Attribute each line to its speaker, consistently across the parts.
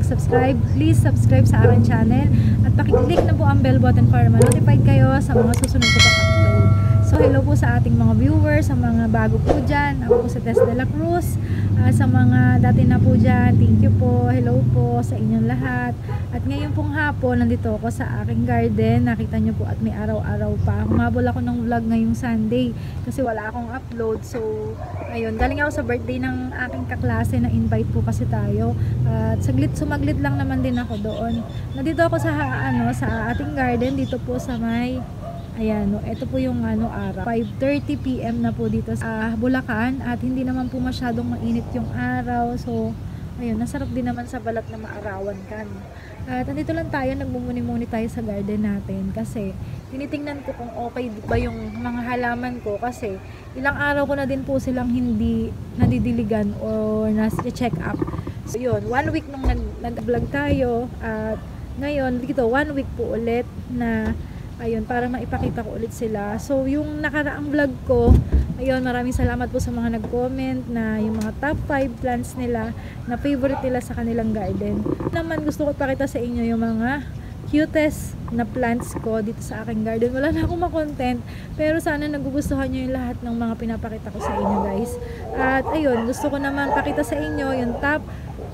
Speaker 1: nakapag-subscribe, please subscribe sa aking channel at pakiclick na po ang bell button para ma-notified kayo sa mga susunod ko pang upload. So hello po sa ating mga viewers, sa mga bago po dyan. Ako po sa Tess de la Cruz. Sa mga dati na po dyan, thank you po. Hello po sa inyong lahat. At ngayon pong hapon, nandito ako sa aking garden. Nakita nyo po at may araw-araw pa. Humabol ako ng vlog ngayong Sunday kasi wala akong upload. So ayun, galing ako sa birthday ng aking kaklase na invite po kasi tayo. At sumaglit lang naman din ako doon. Nandito ako sa sa ating garden dito po sa may ayan, ito po yung araw. 5:30 PM na po dito sa Bulacan at hindi naman po masyadong mainit yung araw. So, ayun, nasarap din naman sa balat na maarawan ka. No? At nandito lang tayo, nagmumuni-muni tayo sa garden natin kasi tinitingnan ko kung okay ba yung mga halaman ko kasi ilang araw ko na din po silang hindi nadidiligan or na-check up. So, yun, 1 week nung nag-vlog tayo at ngayon, dito, 1 week po ulit na ayun, para maipakita ko ulit sila. So, yung nakaraang vlog ko, ayun, maraming salamat po sa mga nag-comment na yung mga top 5 plants nila na favorite nila sa kanilang garden. Naman gusto ko ipakita sa inyo yung mga cutest na plants ko dito sa aking garden. Wala na akong makontent, pero sana nagugustuhan nyo yung lahat ng mga pinapakita ko sa inyo, guys. At ayun, gusto ko naman pakita sa inyo yung top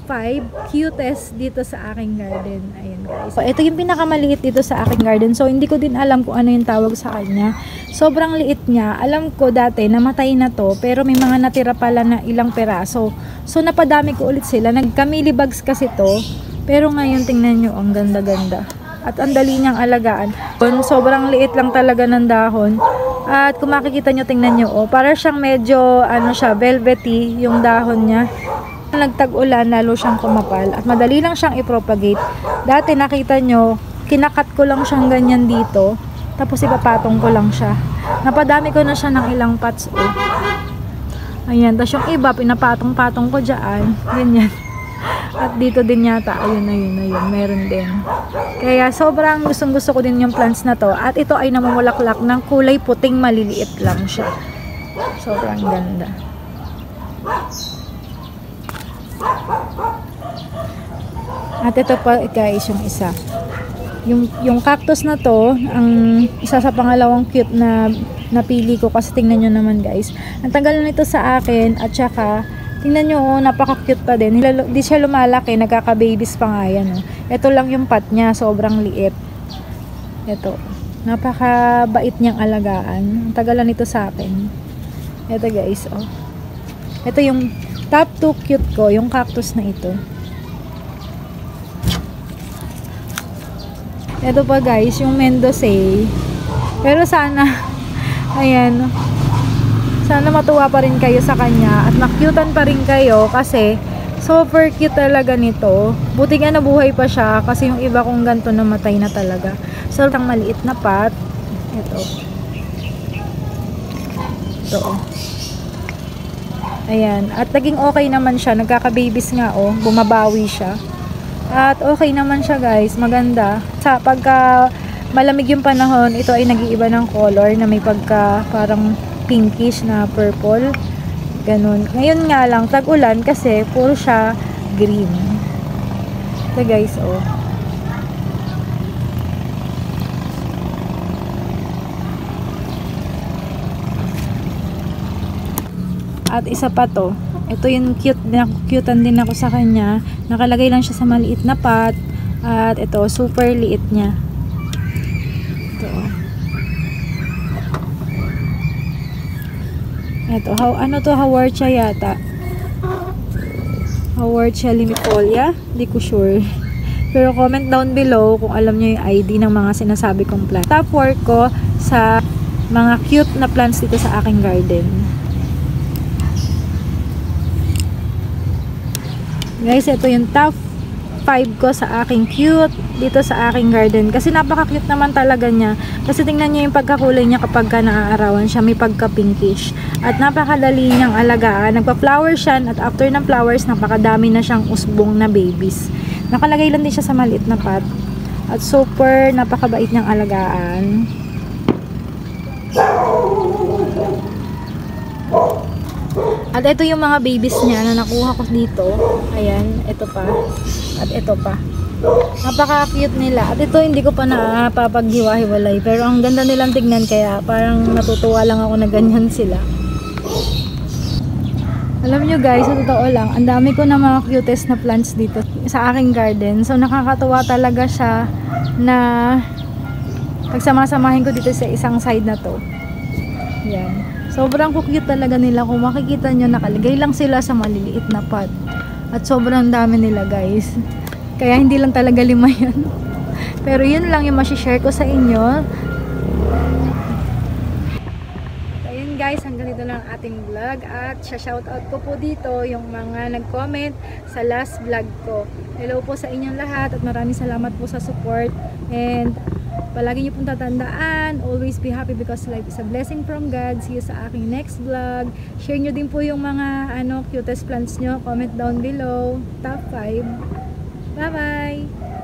Speaker 1: 5 cutest dito sa aking garden. Ayan, guys. So, ito yung pinakamaliit dito sa aking garden. So, hindi ko din alam kung ano yung tawag sa kanya. Sobrang liit niya. Alam ko dati, namatay na to. Pero may mga natira pala na ilang peraso. So, napadami ko ulit sila. Nagkamili bags kasi to. Pero ngayon, tingnan nyo, ang ganda-ganda. At ang dali niyang alagaan. Sobrang liit lang talaga ng dahon. At kung makikita nyo, tingnan nyo, oh, para siyang medyo, velvety yung dahon niya. Nagtag-ulan, lalo siyang kumapal at madali lang siyang i-propagate. Dati nakita nyo, kinakat ko lang siyang ganyan dito tapos ipapatong ko lang siya. Napadami ko na siya ng ilang pots. Ayan, tapos yung iba pinapatong-patong ko dyan, ganyan. At dito din yata, ayun, meron din. Kaya sobrang gustong-gusto ko din yung plants na to. At ito ay namumulaklak ng kulay puting, maliliit lang siya. Sobrang ganda. At ito pa, guys, yung isa. Yung cactus na to, ang isa sa pangalawang cute na napili ko kasi tingnan nyo naman, guys. Ang tagal na nito sa akin at saka tingnan nyo, oh, napaka-cute pa din. Hindi siya lumalaki, nagkaka-babies pa nga yan. Oh. Ito lang yung pot niya, sobrang liit. Ito, napaka-bait niyang alagaan. Ang tagal na nito sa akin. Ito, guys, oh. Ito yung top 2 cute ko, yung cactus na ito. Ito pa, guys, yung Mendozae. Pero sana, ayan, sana matuwa pa rin kayo sa kanya at makyutan pa rin kayo kasi super cute talaga nito. Buti nga nabuhay pa siya kasi yung iba kong ganito namatay na talaga. So, ang maliit na pot. Ito. Ito. Ayan. At naging okay naman siya. Nagkaka-babies nga, oh. Bumabawi siya. At okay naman siya, guys. Maganda. Sa pagka malamig yung panahon, ito ay nag-iiba ng color na may pagka parang pinkish na purple. Ganun. Ngayon nga lang, tag-ulan kasi puro siya green. Ito, guys, oh. At isa pa to. Ito yung cutean din ako sa kanya. Nakalagay lang siya sa maliit na pot. At ito, super liit niya. Ito. Ito, ano to? Haworthia yata. Haworthia limifolia? Hindi ko sure. Pero comment down below kung alam nyo yung ID ng mga sinasabi kong plant. Top 4 ko sa mga cute na plants dito sa aking garden. Guys, ito yung top 5 ko sa aking cute dito sa aking garden. Kasi napaka-cute naman talaga niya. Kasi tingnan niyo yung pagkakulay niya kapag ka naaarawan siya. May pagka-pinkish. At napakadali niyang alagaan. Nagpa-flower siya at after ng flowers, napakadami na siyang usbong na babies. Nakalagay lang din siya sa maliit na pot. At super napakabait niyang alagaan. At ito yung mga babies niya na nakuha ko dito. Ayan, ito pa. At ito pa. Napaka-cute nila. At ito hindi ko pa napapaghiwa-hiwalay. Pero ang ganda nilang tignan kaya parang natutuwa lang ako na ganyan sila. Alam nyo guys, sa totoo lang, ang dami ko na mga cutest na plants dito sa aking garden. So nakakatuwa talaga siya na pagsama-samahin ko dito sa isang side na to. Yan. Sobrang cute talaga nila. Kung makikita nyo, nakalagay lang sila sa maliliit na pot. At sobrang dami nila guys. Kaya hindi lang talaga 5 yan. Pero yun lang yung masishare ko sa inyo. Ayun guys, hanggang dito lang ang ating vlog. At shoutout ko po dito yung mga nag-comment sa last vlog ko. Hello po sa inyong lahat at maraming salamat po sa support. And palagi niyo pong tatandaan, always be happy because life is a blessing from God. See you sa aking next vlog. Share nyo din po yung mga cutest plants nyo. Comment down below. Top 5. Bye-bye!